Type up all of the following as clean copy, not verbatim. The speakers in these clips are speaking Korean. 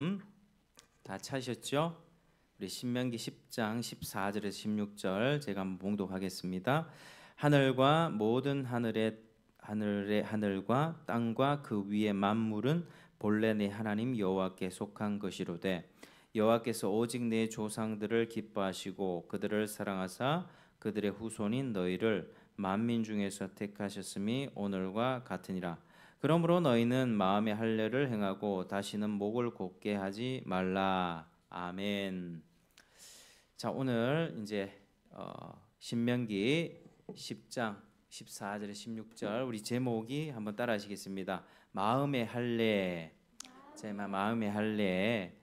음? 다 찾으셨죠? 우리 신명기 10장 14절에서 16절 제가 한번 봉독하겠습니다. 하늘과 모든 하늘의 하늘과 땅과 그 위의 만물은 본래 내 하나님 여호와께 속한 것이로되 여호와께서 오직 내 조상들을 기뻐하시고 그들을 사랑하사 그들의 후손인 너희를 만민 중에서 택하셨음이 오늘과 같으니라. 그러므로 너희는 마음의 할례를 행하고 다시는 목을 곧게 하지 말라. 아멘. 자, 오늘 이제 신명기 10장 14절에 16절 우리 제목이 한번 따라하시겠습니다. 마음의 할례. 제가 마음의 할례에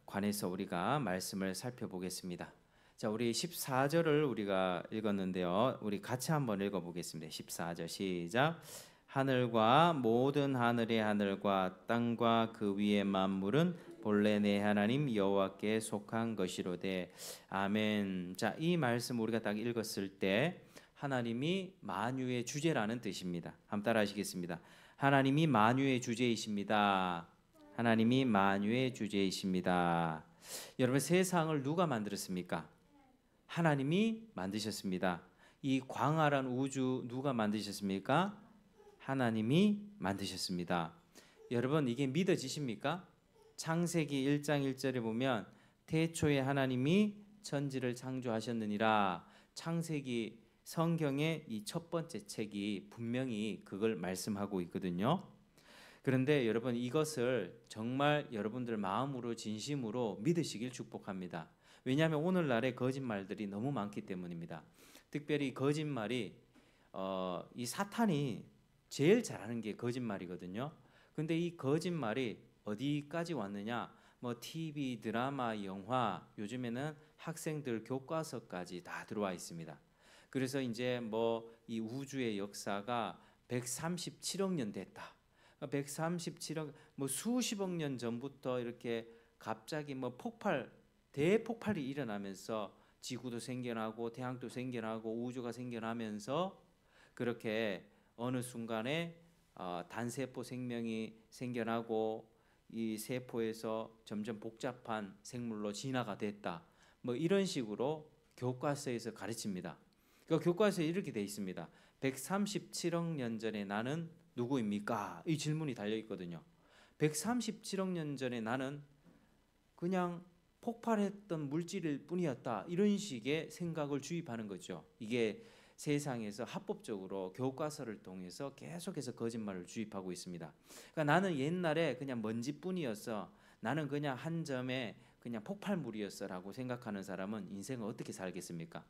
관해서 우리가 말씀을 살펴보겠습니다. 자, 우리 14절을 우리가 읽었는데요. 우리 같이 한번 읽어보겠습니다. 14절 시작. 하늘과 모든 하늘의 하늘과 땅과 그 위의 만물은 본래 내 하나님 여호와께 속한 것이로되. 아멘. 자, 이 말씀 우리가 딱 읽었을 때 하나님이 만유의 주제라는 뜻입니다. 한번 따라하시겠습니다. 하나님이 만유의 주제이십니다. 하나님이 만유의 주제이십니다. 여러분, 세상을 누가 만들었습니까? 하나님이 만드셨습니다. 이 광활한 우주 누가 만드셨습니까? 하나님이 만드셨습니다. 여러분, 이게 믿어지십니까? 창세기 1장 1절에 보면 태초에 하나님이 천지를 창조하셨느니라. 창세기 성경의 이 첫 번째 책이 분명히 그걸 말씀하고 있거든요. 그런데 여러분, 이것을 정말 여러분들 마음으로 진심으로 믿으시길 축복합니다. 왜냐하면 오늘날의 거짓말들이 너무 많기 때문입니다. 특별히 거짓말이 이 사탄이 제일 잘하는 게 거짓말이거든요. 근데 이 거짓말이 어디까지 왔느냐? 뭐 TV, 드라마, 영화, 요즘에는 학생들 교과서까지 다 들어와 있습니다. 그래서 이제 뭐 이 우주의 역사가 137억 년 됐다. 137억 뭐 수십억 년 전부터 이렇게 갑자기 뭐 대폭발이 일어나면서 지구도 생겨나고 태양도 생겨나고 우주가 생겨나면서 그렇게 어느 순간에 단세포 생명이 생겨나고 이 세포에서 점점 복잡한 생물로 진화가 됐다. 뭐 이런 식으로 교과서에서 가르칩니다. 그러니까 교과서에 이렇게 돼 있습니다. 137억 년 전에 나는 누구입니까? 이 질문이 달려 있거든요. 137억 년 전에 나는 그냥 폭발했던 물질일 뿐이었다. 이런 식의 생각을 주입하는 거죠. 이게 세상에서 합법적으로 교과서를 통해서 계속해서 거짓말을 주입하고 있습니다. 그러니까 나는 옛날에 그냥 먼지뿐이었어. 나는 그냥 한 점의 그냥 폭발물이었어라고 생각하는 사람은 인생을 어떻게 살겠습니까?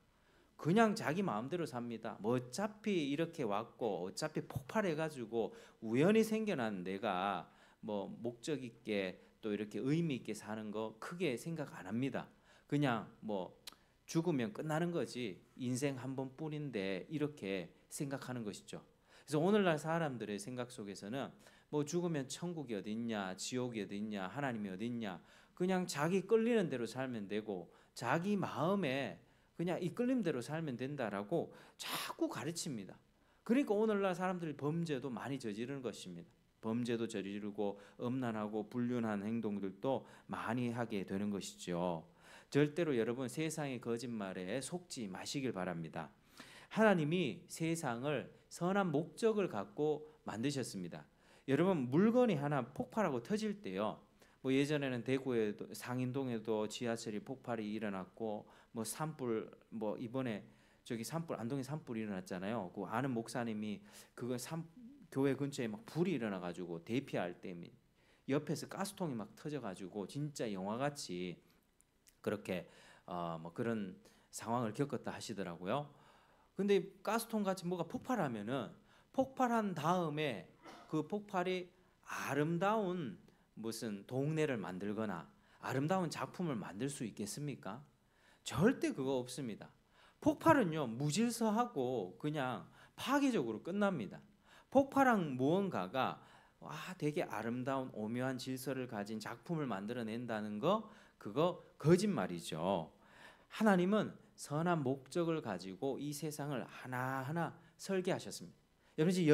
그냥 자기 마음대로 삽니다. 뭐 어차피 이렇게 왔고 어차피 폭발해가지고 우연히 생겨난 내가 뭐 목적 있게 또 이렇게 의미 있게 사는 거 크게 생각 안 합니다. 그냥 뭐 죽으면 끝나는 거지 인생 한 번뿐인데 이렇게 생각하는 것이죠. 그래서 오늘날 사람들의 생각 속에서는 뭐 죽으면 천국이 어디 있냐, 지옥이 어디 있냐, 하나님이 어디 있냐, 그냥 자기 끌리는 대로 살면 되고 자기 마음에 그냥 이끌림대로 살면 된다라고 자꾸 가르칩니다. 그러니까 오늘날 사람들이 범죄도 많이 저지르는 것입니다. 범죄도 저지르고 음란하고 불륜한 행동들도 많이 하게 되는 것이죠. 절대로 여러분 세상의 거짓말에 속지 마시길 바랍니다. 하나님이 세상을 선한 목적을 갖고 만드셨습니다. 여러분, 물건이 하나 폭발하고 터질 때요, 뭐 예전에는 대구에도 상인동에도 지하철이 폭발이 일어났고 뭐 산불, 뭐 이번에 저기 산불, 안동에 산불이 일어났잖아요. 그 아는 목사님이 그거 교회 근처에 막 불이 일어나가지고 대피할 때 옆에서 가스통이 막 터져가지고 진짜 영화같이 그렇게 뭐 그런 상황을 겪었다 하시더라고요. 근데 가스통 같이 뭐가 폭발하면은 폭발한 다음에 그 폭발이 아름다운 무슨 동네를 만들거나 아름다운 작품을 만들 수 있겠습니까? 절대 그거 없습니다. 폭발은요, 무질서하고 그냥 파괴적으로 끝납니다. 폭발한 무언가가 되게 아름다운 오묘한 질서를 가진 작품을 만들어낸다는 거, 그거 거짓말이죠. 하나님은 선한 목적을 가지고 이 세상을 하나하나 설계하셨습니다. 여러분, 이제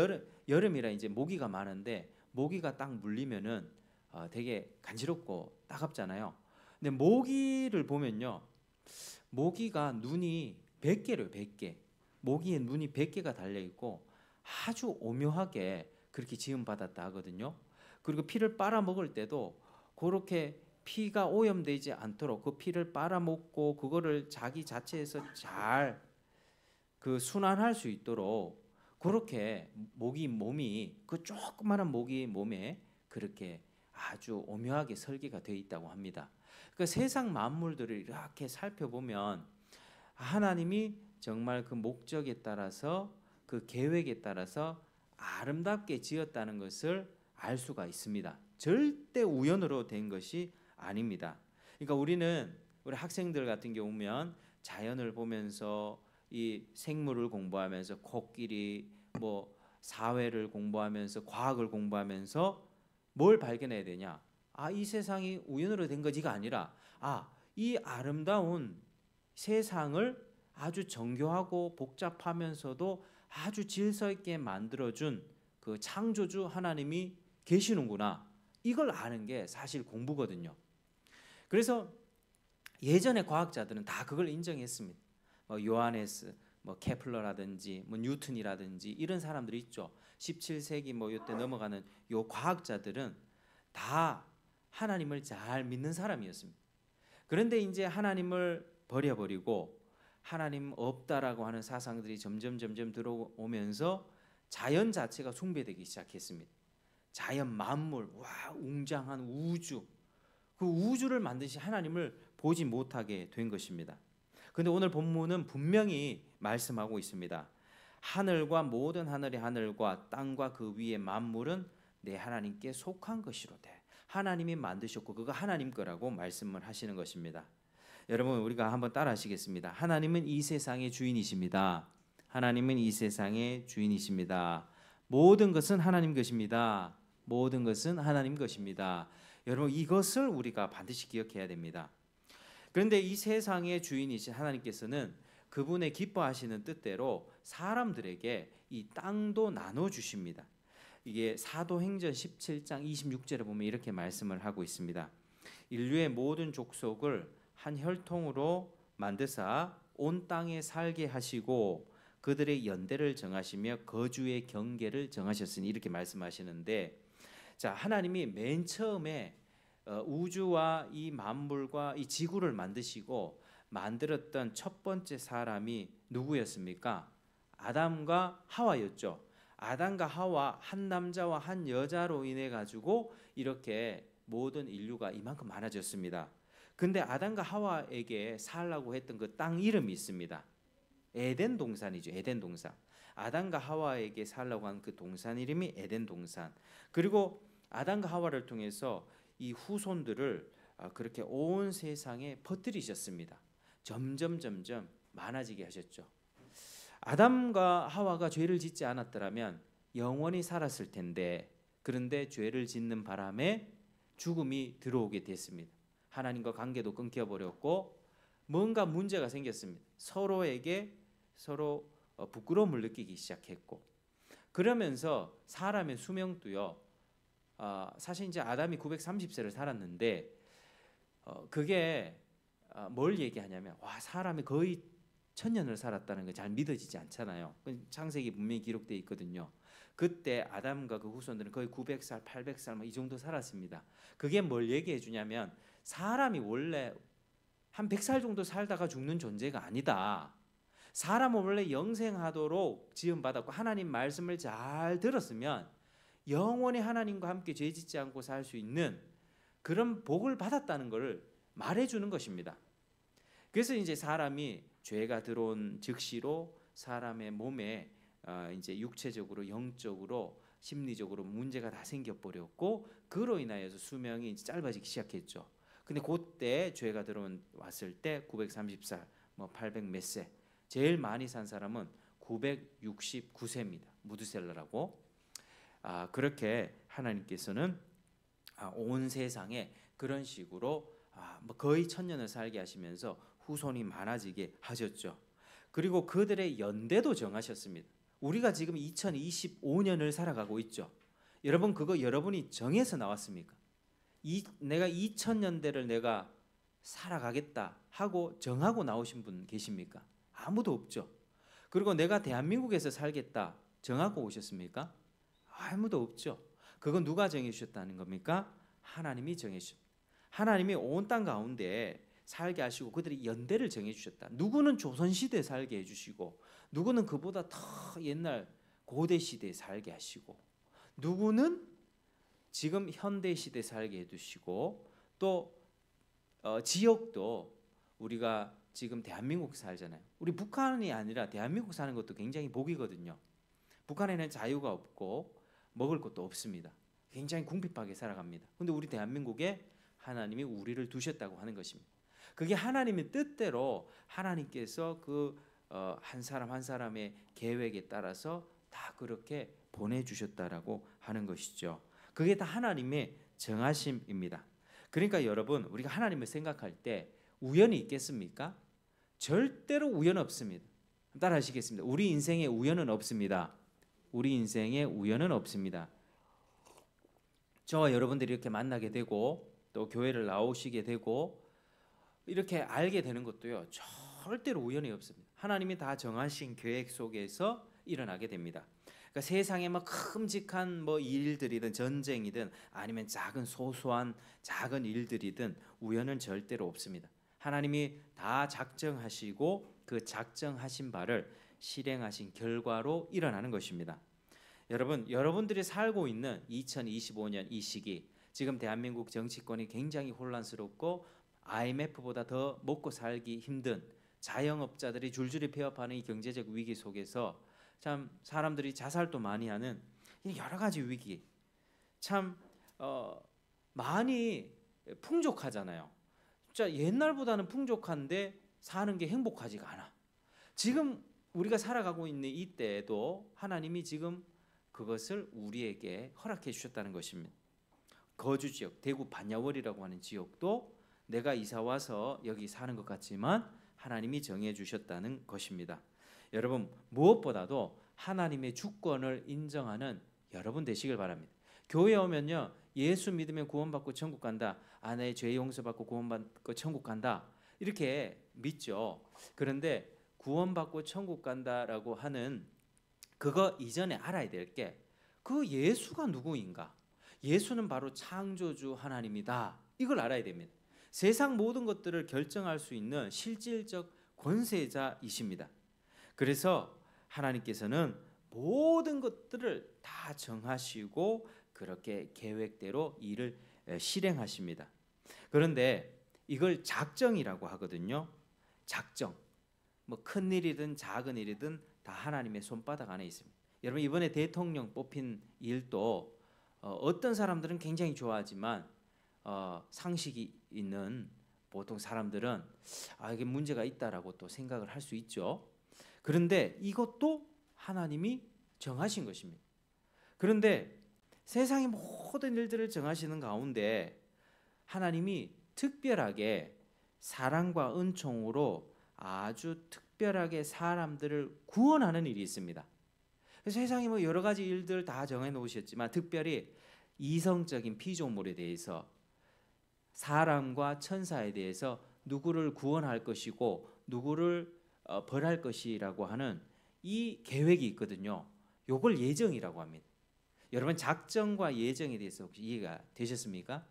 여름이라 이제 모기가 많은데 모기가 딱 물리면은 되게 간지럽고 따갑잖아요. 근데 모기를 보면요, 모기가 눈이 100개래요. 100개. 모기의 눈이 100개가 달려 있고 아주 오묘하게 그렇게 지음받았다 하거든요. 그리고 피를 빨아먹을 때도 그렇게 피가 오염되지 않도록 그 피를 빨아먹고 그거를 자기 자체에서 잘 그 순환할 수 있도록 그렇게 모기 몸이 그 조그마한 모기 몸에 그렇게 아주 오묘하게 설계가 되어 있다고 합니다. 그 세상 만물들을 이렇게 살펴보면 하나님이 정말 그 목적에 따라서 그 계획에 따라서 아름답게 지었다는 것을 알 수가 있습니다. 절대 우연으로 된 것이 아닙니다. 그러니까 우리 학생들 같은 경우면 자연을 보면서 이 생물을 공부하면서 코끼리 뭐 사회를 공부하면서 과학을 공부하면서 뭘 발견해야 되냐? 이 세상이 우연으로 된 거지가 아니라 이 아름다운 세상을 아주 정교하고 복잡하면서도 아주 질서 있게 만들어준 그 창조주 하나님이 계시는구나. 이걸 아는 게 사실 공부거든요. 그래서 예전의 과학자들은 다 그걸 인정했습니다. 요하네스, 케플러라든지 뉴턴이라든지 이런 사람들이 있죠. 17세기 이때 넘어가는 요 과학자들은 다 하나님을 잘 믿는 사람이었습니다. 그런데 이제 하나님을 버려버리고 하나님 없다라고 하는 사상들이 점점 들어오면서 자연 자체가 숭배되기 시작했습니다. 자연 만물, 웅장한 우주, 그 우주를 만드신 하나님을 보지 못하게 된 것입니다. 그런데 오늘 본문은 분명히 말씀하고 있습니다. 하늘과 모든 하늘의 하늘과 땅과 그 위의 만물은 내 하나님께 속한 것이로되 하나님이 만드셨고 그거 하나님 거라고 말씀을 하시는 것입니다. 여러분 우리가 한번 따라 하시겠습니다. 하나님은 이 세상의 주인이십니다. 하나님은 이 세상의 주인이십니다. 모든 것은 하나님 것입니다. 모든 것은 하나님 것입니다. 여러분 이것을 우리가 반드시 기억해야 됩니다. 그런데 이 세상의 주인이신 하나님께서는 그분의 기뻐하시는 뜻대로 사람들에게 이 땅도 나눠 주십니다. 이게 사도행전 17장 26절에 보면 이렇게 말씀을 하고 있습니다. 인류의 모든 족속을 한 혈통으로 만드사 온 땅에 살게 하시고 그들의 연대를 정하시며 거주의 경계를 정하셨으니 이렇게 말씀하시는데, 자, 하나님이 맨 처음에 우주와 이 만물과 이 지구를 만드시고 만들었던 첫 번째 사람이 누구였습니까? 아담과 하와였죠. 아담과 하와, 한 남자와 한 여자로 인해 가지고 이렇게 모든 인류가 이만큼 많아졌습니다. 근데 아담과 하와에게 살라고 했던 그 땅 이름이 있습니다. 에덴 동산이죠. 에덴 동산. 아담과 하와에게 살라고 한 그 동산 이름이 에덴 동산. 그리고 아담과 하와를 통해서 이 후손들을 그렇게 온 세상에 퍼뜨리셨습니다. 점점 많아지게 하셨죠. 아담과 하와가 죄를 짓지 않았더라면 영원히 살았을 텐데, 그런데 죄를 짓는 바람에 죽음이 들어오게 됐습니다. 하나님과 관계도 끊겨버렸고 뭔가 문제가 생겼습니다. 서로에게 서로 부끄러움을 느끼기 시작했고, 그러면서 사람의 수명도요, 사실 이제 아담이 930세를 살았는데 그게 뭘 얘기하냐면 사람이 거의 1000년을 살았다는 게 잘 믿어지지 않잖아요. 창세기 분명히 기록되어 있거든요. 그때 아담과 그 후손들은 거의 900살, 800살 이 정도 살았습니다. 그게 뭘 얘기해 주냐면 사람이 원래 한 100살 정도 살다가 죽는 존재가 아니다. 사람은 원래 영생하도록 지음받았고 하나님 말씀을 잘 들었으면 영원히 하나님과 함께 죄짓지 않고 살 수 있는 그런 복을 받았다는 것을 말해주는 것입니다. 그래서 이제 사람이 죄가 들어온 즉시로 사람의 몸에 이제 육체적으로, 영적으로, 심리적으로 문제가 다 생겨버렸고 그로 인하여서 수명이 짧아지기 시작했죠. 근데 그때 죄가 들어왔을 때 930살, 800 몇 세, 제일 많이 산 사람은 969세입니다. 무드셀러라고. 그렇게 하나님께서는 온 세상에 그런 식으로 거의 1000년을 살게 하시면서 후손이 많아지게 하셨죠. 그리고 그들의 연대도 정하셨습니다. 우리가 지금 2025년을 살아가고 있죠. 여러분 그거 여러분이 정해서 나왔습니까? 내가 2000년대를 내가 살아가겠다 하고 정하고 나오신 분 계십니까? 아무도 없죠. 그리고 내가 대한민국에서 살겠다 정하고 오셨습니까? 아무도 없죠. 그건 누가 정해주셨다는 겁니까? 하나님이 정해주셨다. 하나님이 온 땅 가운데 살게 하시고 그들이 연대를 정해주셨다. 누구는 조선시대에 살게 해주시고, 누구는 그보다 더 옛날 고대시대에 살게 하시고, 누구는 지금 현대시대에 살게 해두시고, 또 지역도 우리가 지금 대한민국 살잖아요. 우리 북한이 아니라 대한민국 사는 것도 굉장히 복이거든요. 북한에는 자유가 없고 먹을 것도 없습니다. 굉장히 궁핍하게 살아갑니다. 근데 우리 대한민국에 하나님이 우리를 두셨다고 하는 것입니다. 그게 하나님의 뜻대로 하나님께서 한 사람 한 사람의 계획에 따라서 다 그렇게 보내주셨다라고 하는 것이죠. 그게 다 하나님의 정하심입니다. 그러니까 여러분, 우리가 하나님을 생각할 때 우연이 있겠습니까? 절대로 우연 없습니다. 따라 하시겠습니다. 우리 인생에 우연은 없습니다. 우리 인생에 우연은 없습니다. 저와 여러분들이 이렇게 만나게 되고 또 교회를 나오시게 되고 이렇게 알게 되는 것도요, 절대로 우연이 없습니다. 하나님이 다 정하신 계획 속에서 일어나게 됩니다. 그러니까 세상에 막 큼직한 일들이든 전쟁이든 아니면 작은 소소한 작은 일들이든 우연은 절대로 없습니다. 하나님이 다 작정하시고 그 작정하신 바를 실행하신 결과로 일어나는 것입니다. 여러분들이 살고 있는 2025년 이 시기, 지금 대한민국 정치권이 굉장히 혼란스럽고 IMF보다 더 먹고 살기 힘든, 자영업자들이 줄줄이 폐업하는 이 경제적 위기 속에서 참 사람들이 자살도 많이 하는 여러 가지 위기, 참 많이 풍족하잖아요. 진짜 옛날보다는 풍족한데 사는 게 행복하지가 않아. 지금 우리가 살아가고 있는 이때에도 하나님이 지금 그것을 우리에게 허락해 주셨다는 것입니다. 거주 지역, 대구 반야월이라고 하는 지역도 내가 이사 와서 여기 사는 것 같지만 하나님이 정해 주셨다는 것입니다. 여러분, 무엇보다도 하나님의 주권을 인정하는 여러분 되시길 바랍니다. 교회 오면요, 예수 믿으면 구원받고 천국 간다, 내 죄 용서받고 구원받고 천국 간다, 이렇게 믿죠. 그런데 구원받고 천국 간다라고 하는 그거 이전에 알아야 될 게, 그 예수가 누구인가? 예수는 바로 창조주 하나님이다. 이걸 알아야 됩니다. 세상 모든 것들을 결정할 수 있는 실질적 권세자이십니다. 그래서 하나님께서는 모든 것들을 다 정하시고 그렇게 계획대로 일을 실행하십니다. 그런데 이걸 작정이라고 하거든요. 작정. 큰 일이든 작은 일이든 다 하나님의 손바닥 안에 있습니다. 여러분, 이번에 대통령 뽑힌 일도 어떤 사람들은 굉장히 좋아하지만 상식이 있는 보통 사람들은 이게 문제가 있다라고 또 생각을 할 수 있죠. 그런데 이것도 하나님이 정하신 것입니다. 그런데 세상의 모든 일들을 정하시는 가운데 하나님이 특별하게 사랑과 은총으로 아주 특별하게 사람들을 구원하는 일이 있습니다. 세상에 여러 가지 일들 다 정해 놓으셨지만 특별히 이성적인 피조물에 대해서, 사람과 천사에 대해서 누구를 구원할 것이고 누구를 벌할 것이라고 하는 이 계획이 있거든요. 요걸 예정이라고 합니다. 여러분, 작정과 예정에 대해서 혹시 이해가 되셨습니까?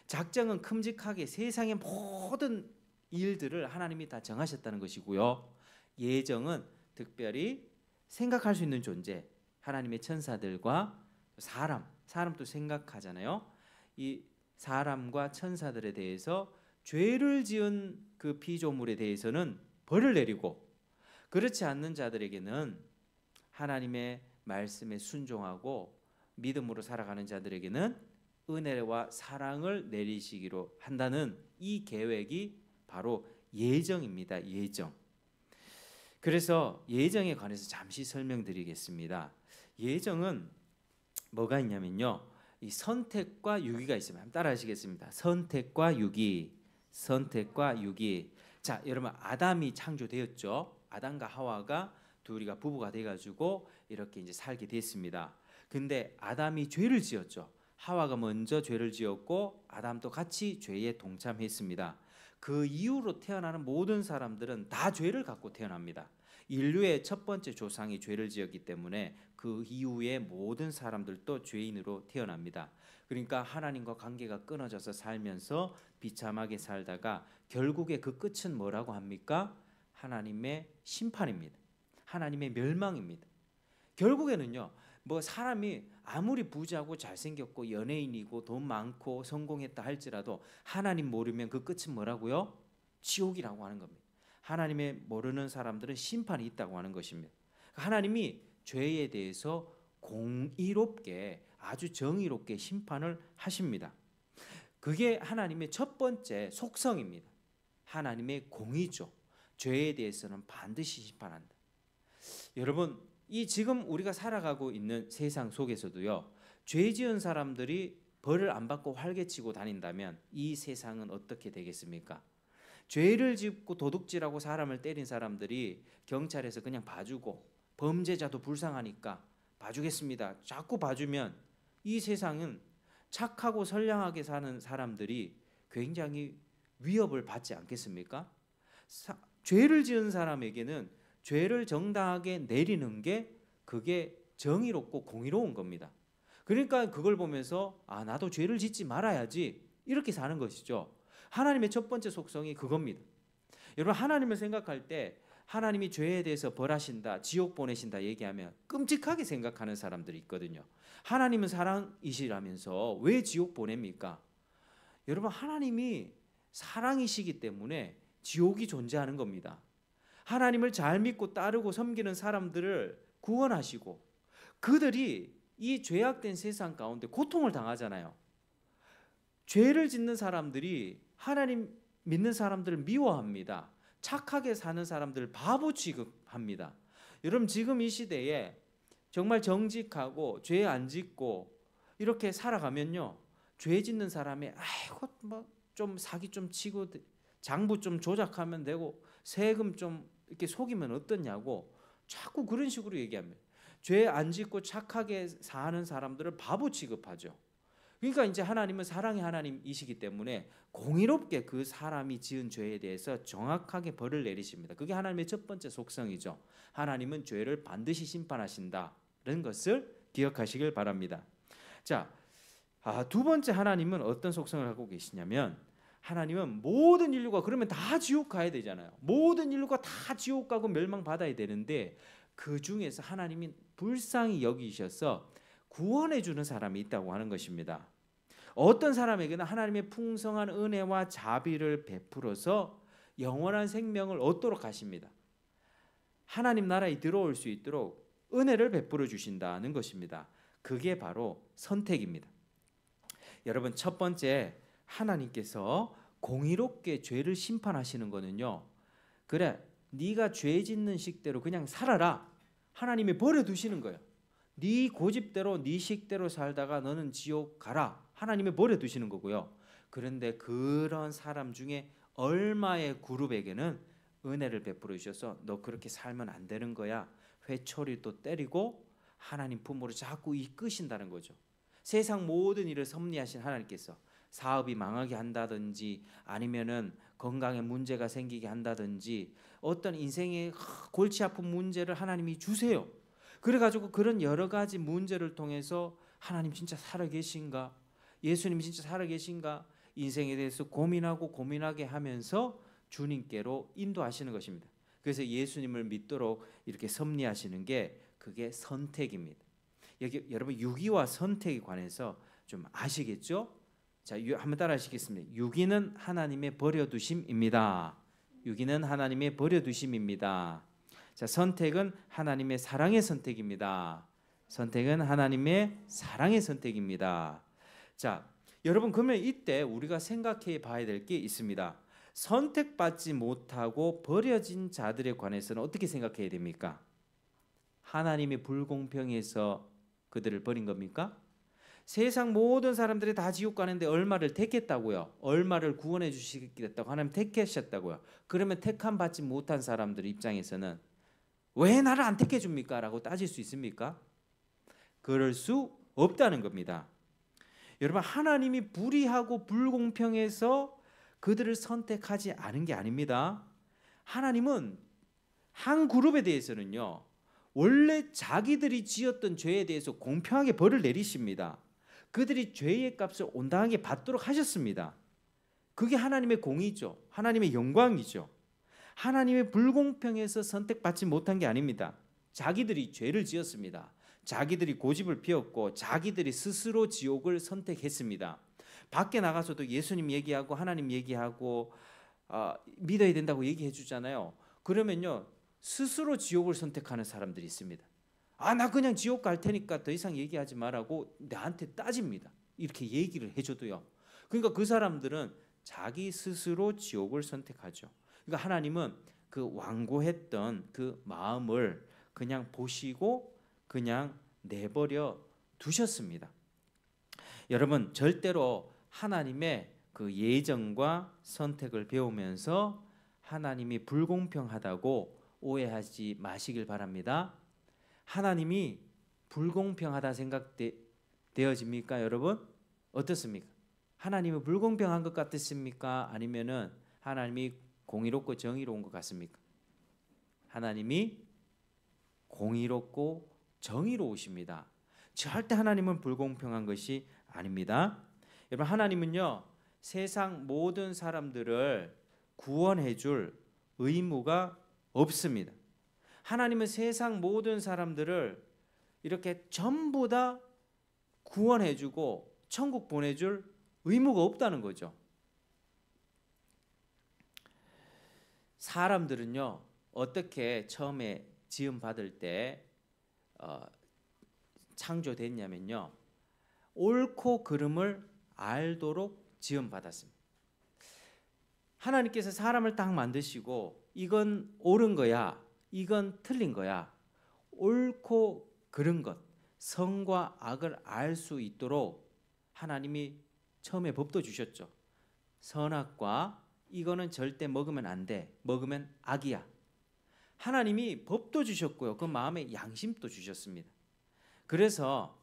작정은 큼직하게 세상의 모든 일들을 하나님이 다 정하셨다는 것이고요. 예정은 특별히 생각할 수 있는 존재, 하나님의 천사들과 사람도 생각하잖아요. 이 사람과 천사들에 대해서 죄를 지은 그 피조물에 대해서는 벌을 내리고, 그렇지 않는 자들에게는 하나님의 말씀에 순종하고 믿음으로 살아가는 자들에게는 은혜와 사랑을 내리시기로 한다는 이 계획이 바로 예정입니다. 예정. 그래서 예정에 관해서 잠시 설명드리겠습니다. 예정은 뭐가 있냐면요, 이 선택과 유기가 있습니다. 한번 따라하시겠습니다. 선택과 유기. 자, 여러분, 아담이 창조되었죠. 아담과 하와가 둘이가 부부가 돼가지고 이렇게 이제 살게 됐습니다. 근데 아담이 죄를 지었죠. 하와가 먼저 죄를 지었고 아담도 같이 죄에 동참했습니다. 그 이후로 태어나는 모든 사람들은 다 죄를 갖고 태어납니다. 인류의 첫 번째 조상이 죄를 지었기 때문에 그 이후에 모든 사람들도 죄인으로 태어납니다. 그러니까 하나님과 관계가 끊어져서 살면서 비참하게 살다가 결국에 그 끝은 뭐라고 합니까? 하나님의 심판입니다. 하나님의 멸망입니다. 결국에는요, 뭐 사람이 아무리 부자고 잘생겼고 연예인이고 돈 많고 성공했다 할지라도 하나님 모르면 그 끝은 뭐라고요? 지옥이라고 하는 겁니다. 하나님의 모르는 사람들은 심판이 있다고 하는 것입니다. 하나님이 죄에 대해서 공의롭게 아주 정의롭게 심판을 하십니다. 그게 하나님의 첫 번째 속성입니다. 하나님의 공의죠. 죄에 대해서는 반드시 심판한다. 여러분, 이 지금 우리가 살아가고 있는 세상 속에서도요, 죄 지은 사람들이 벌을 안 받고 활개치고 다닌다면 이 세상은 어떻게 되겠습니까? 죄를 짓고 도둑질하고 사람을 때린 사람들이 경찰에서 그냥 봐주고 범죄자도 불쌍하니까 봐주겠습니다. 자꾸 봐주면 이 세상은 착하고 선량하게 사는 사람들이 굉장히 위협을 받지 않겠습니까? 죄를 지은 사람에게는 죄를 정당하게 내리는 게 그게 정의롭고 공의로운 겁니다. 그러니까 그걸 보면서 나도 죄를 짓지 말아야지 이렇게 사는 것이죠. 하나님의 첫 번째 속성이 그겁니다. 여러분, 하나님을 생각할 때 하나님이 죄에 대해서 벌하신다, 지옥 보내신다 얘기하면 끔찍하게 생각하는 사람들이 있거든요. 하나님은 사랑이시라면서 왜 지옥 보냅니까? 여러분, 하나님이 사랑이시기 때문에 지옥이 존재하는 겁니다. 하나님을 잘 믿고 따르고 섬기는 사람들을 구원하시고 그들이 이 죄악된 세상 가운데 고통을 당하잖아요. 죄를 짓는 사람들이 하나님 믿는 사람들을 미워합니다. 착하게 사는 사람들을 바보 취급합니다. 여러분, 지금 이 시대에 정말 정직하고 죄 안 짓고 이렇게 살아가면요, 죄 짓는 사람이 아이고 뭐 좀 사기 좀 치고 장부 좀 조작하면 되고 세금 좀 이렇게 속이면 어떠냐고 자꾸 그런 식으로 얘기합니다. 죄 안 짓고 착하게 사는 사람들을 바보 취급하죠. 그러니까 이제 하나님은 사랑의 하나님이시기 때문에 공의롭게 그 사람이 지은 죄에 대해서 정확하게 벌을 내리십니다. 그게 하나님의 첫 번째 속성이죠. 하나님은 죄를 반드시 심판하신다는 것을 기억하시길 바랍니다. 자, 두 번째 하나님은 어떤 속성을 갖고 계시냐면 하나님은 모든 인류가 그러면 다 지옥 가야 되잖아요. 모든 인류가 다 지옥 가고 멸망받아야 되는데 그 중에서 하나님이 불쌍히 여기셔서 구원해 주는 사람이 있다고 하는 것입니다. 어떤 사람에게는 하나님의 풍성한 은혜와 자비를 베풀어서 영원한 생명을 얻도록 하십니다. 하나님 나라에 들어올 수 있도록 은혜를 베풀어 주신다는 것입니다. 그게 바로 선택입니다. 여러분, 첫 번째 하나님께서 공의롭게 죄를 심판하시는 거는요, 그래 네가 죄 짓는 식대로 그냥 살아라, 하나님이 버려두시는 거예요. 네 고집대로 네 식대로 살다가 너는 지옥 가라, 하나님이 버려두시는 거고요. 그런데 그런 사람 중에 얼마의 그룹에게는 은혜를 베풀어 주셔서 너 그렇게 살면 안 되는 거야, 회초리도 때리고 하나님 품으로 자꾸 이끄신다는 거죠. 세상 모든 일을 섭리하신 하나님께서 사업이 망하게 한다든지 아니면은 건강에 문제가 생기게 한다든지 어떤 인생의 골치 아픈 문제를 하나님이 주세요. 그래가지고 그런 여러 가지 문제를 통해서 하나님 진짜 살아계신가, 예수님이 진짜 살아계신가, 인생에 대해서 고민하게 하면서 주님께로 인도하시는 것입니다. 그래서 예수님을 믿도록 이렇게 섭리하시는 게 그게 선택입니다. 여기 여러분, 유기와 선택에 관해서 좀 아시겠죠? 자, 한번 따라 하시겠습니다. 유기는 하나님의 버려두심입니다. 유기는 하나님의 버려두심입니다. 자, 선택은 하나님의 사랑의 선택입니다. 선택은 하나님의 사랑의 선택입니다. 자, 여러분, 그러면 이때 우리가 생각해 봐야 될 게 있습니다. 선택받지 못하고 버려진 자들에 관해서는 어떻게 생각해야 됩니까? 하나님의 불공평해서 그들을 버린 겁니까? 세상 모든 사람들이 다 지옥 가는데 얼마를 택했다고요? 얼마를 구원해 주시겠다고 하나님 택하셨다고요? 그러면 택함 받지 못한 사람들 입장에서는 왜 나를 안 택해 줍니까? 라고 따질 수 있습니까? 그럴 수 없다는 겁니다. 여러분, 하나님이 불의하고 불공평해서 그들을 선택하지 않은 게 아닙니다. 하나님은 한 그룹에 대해서는요, 원래 자기들이 지었던 죄에 대해서 공평하게 벌을 내리십니다. 그들이 죄의 값을 온당하게 받도록 하셨습니다. 그게 하나님의 공의죠. 하나님의 영광이죠. 하나님의 불공평해서 선택받지 못한 게 아닙니다. 자기들이 죄를 지었습니다. 자기들이 고집을 피웠고 자기들이 스스로 지옥을 선택했습니다. 밖에 나가서도 예수님 얘기하고 하나님 얘기하고 믿어야 된다고 얘기해 주잖아요. 그러면요, 스스로 지옥을 선택하는 사람들이 있습니다. 나 그냥 지옥 갈 테니까 더 이상 얘기하지 말라고 나한테 따집니다. 이렇게 얘기를 해줘도요. 그러니까 그 사람들은 자기 스스로 지옥을 선택하죠. 그러니까 하나님은 그 완고했던 그 마음을 그냥 보시고 그냥 내버려 두셨습니다. 여러분, 절대로 하나님의 그 예정과 선택을 배우면서 하나님이 불공평하다고 오해하지 마시길 바랍니다. 하나님이 불공평하다 생각되어집니까, 여러분? 어떻습니까? 하나님이 불공평한 것 같으십니까? 아니면은 하나님이 공의롭고 정의로운 것 같습니까? 하나님이 공의롭고 정의로우십니다. 절대 하나님은 불공평한 것이 아닙니다. 여러분, 하나님은요, 세상 모든 사람들을 구원해 줄 의무가 없습니다. 하나님은 세상 모든 사람들을 이렇게 전부 다 구원해 주고 천국 보내줄 의무가 없다는 거죠. 사람들은요, 어떻게 처음에 지음 받을 때 창조됐냐면요, 옳고 그름을 알도록 지음 받았습니다. 하나님께서 사람을 딱 만드시고 이건 옳은 거야, 이건 틀린 거야, 옳고 그른 것, 선과 악을 알 수 있도록 하나님이 처음에 법도 주셨죠. 선악과 이거는 절대 먹으면 안 돼, 먹으면 악이야. 하나님이 법도 주셨고요, 그 마음에 양심도 주셨습니다. 그래서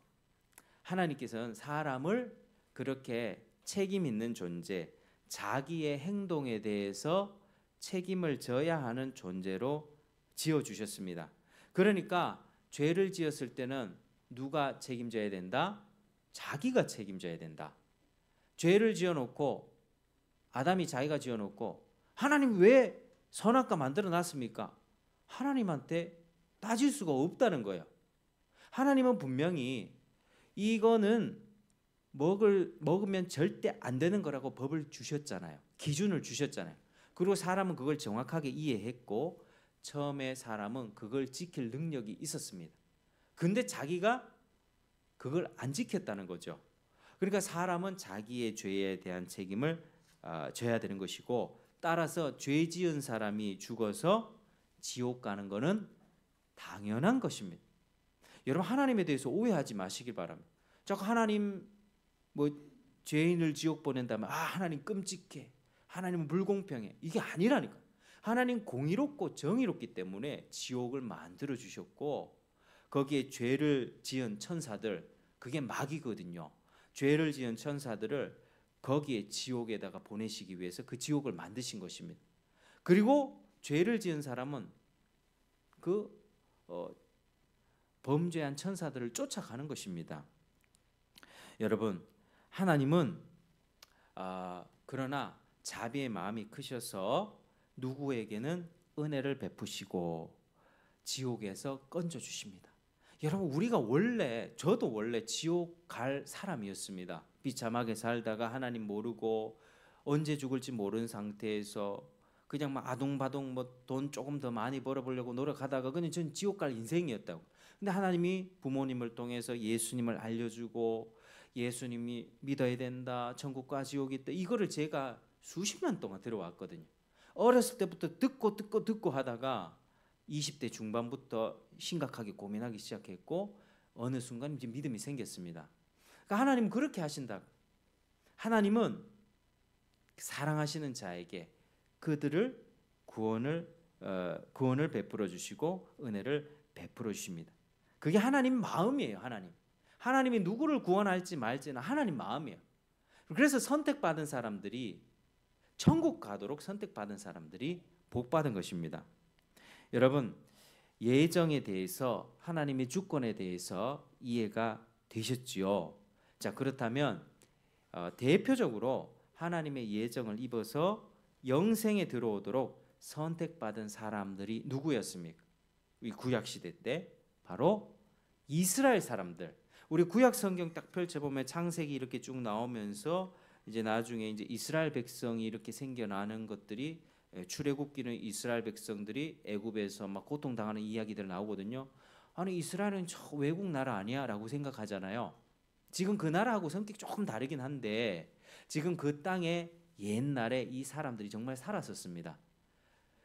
하나님께서는 사람을 그렇게 책임 있는 존재, 자기의 행동에 대해서 책임을 져야 하는 존재로 지어주셨습니다. 그러니까 죄를 지었을 때는 누가 책임져야 된다? 자기가 책임져야 된다. 죄를 지어놓고 아담이 자기가 지어놓고 하나님 왜 선악과 만들어 놨습니까? 하나님한테 따질 수가 없다는 거예요. 하나님은 분명히 이거는 먹으면 절대 안 되는 거라고 법을 주셨잖아요. 기준을 주셨잖아요. 그리고 사람은 그걸 정확하게 이해했고 처음에 사람은 그걸 지킬 능력이 있었습니다. 근데 자기가 그걸 안 지켰다는 거죠. 그러니까 사람은 자기의 죄에 대한 책임을 져야 되는 것이고, 따라서 죄 지은 사람이 죽어서 지옥 가는 것은 당연한 것입니다. 여러분, 하나님에 대해서 오해하지 마시길 바랍니다. 자꾸 하나님 죄인을 지옥 보낸다면 하나님 끔찍해, 하나님은 불공평해, 이게 아니라니까. 하나님 공의롭고 정의롭기 때문에 지옥을 만들어 주셨고, 거기에 죄를 지은 천사들, 그게 마귀거든요. 죄를 지은 천사들을 거기에 지옥에다가 보내시기 위해서 그 지옥을 만드신 것입니다. 그리고 죄를 지은 사람은 그 범죄한 천사들을 쫓아가는 것입니다. 여러분, 하나님은 그러나 자비의 마음이 크셔서 누구에게는 은혜를 베푸시고 지옥에서 건져 주십니다. 여러분, 우리가 저도 원래 지옥 갈 사람이었습니다. 비참하게 살다가 하나님 모르고 언제 죽을지 모르는 상태에서 그냥 막 아둥바둥 돈 조금 더 많이 벌어보려고 노력하다가 그냥 전 지옥 갈 인생이었다고. 근데 하나님이 부모님을 통해서 예수님을 알려주고 예수님이 믿어야 된다, 천국과 지옥이 있다, 이거를 제가 수십 년 동안 들어왔거든요. 어렸을 때부터 듣고 하다가 20대 중반부터 심각하게 고민하기 시작했고 어느 순간 이제 믿음이 생겼습니다. 그러니까 하나님은 그렇게 하신다. 하나님은 사랑하시는 자에게 그들을 구원을 베풀어 주시고 은혜를 베풀어 주십니다. 그게 하나님 마음이에요. 하나님이 누구를 구원할지 말지는 하나님 마음이에요. 그래서 선택받은 사람들이 천국 가도록 선택받은 사람들이 복받은 것입니다. 여러분, 예정에 대해서 하나님의 주권에 대해서 이해가 되셨지요? 자, 그렇다면 대표적으로 하나님의 예정을 입어서 영생에 들어오도록 선택받은 사람들이 누구였습니까? 이 구약 시대 때 바로 이스라엘 사람들. 우리 구약 성경 딱 펼쳐보면 창세기 이렇게 쭉 나오면서 이제 나중에 이제 이스라엘 백성이 이렇게 생겨나는 것들이, 출애굽기는 이스라엘 백성들이 애굽에서 막 고통당하는 이야기들 나오거든요. 아니, 이스라엘은 저 외국 나라 아니야라고 생각하잖아요. 지금 그 나라하고 성격이 조금 다르긴 한데 지금 그 땅에 옛날에 이 사람들이 정말 살았었습니다.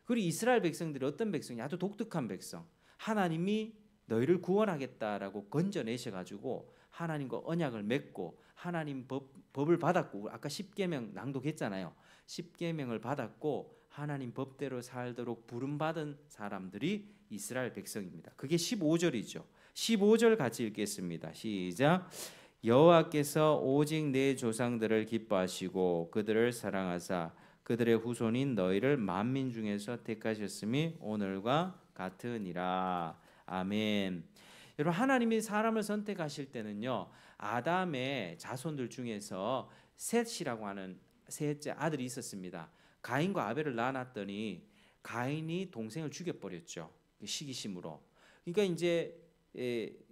그리고 이스라엘 백성들이 어떤 백성이 아주 독특한 백성, 하나님이 너희를 구원하겠다라고 건져내셔가지고 하나님과 언약을 맺고 하나님 법을 받았고, 아까 십계명 낭독했잖아요. 십계명을 받았고 하나님 법대로 살도록 부름받은 사람들이 이스라엘 백성입니다. 그게 15절이죠. 15절 같이 읽겠습니다. 시작. 여호와께서 오직 내 조상들을 기뻐하시고 그들을 사랑하사 그들의 후손인 너희를 만민 중에서 택하셨음이 오늘과 같으니라. 아멘. 여러분, 하나님이 사람을 선택하실 때는요, 아담의 자손들 중에서 셋이라고 하는 셋째 아들이 있었습니다. 가인과 아벨을 낳았더니 가인이 동생을 죽여버렸죠. 시기심으로. 그러니까 이제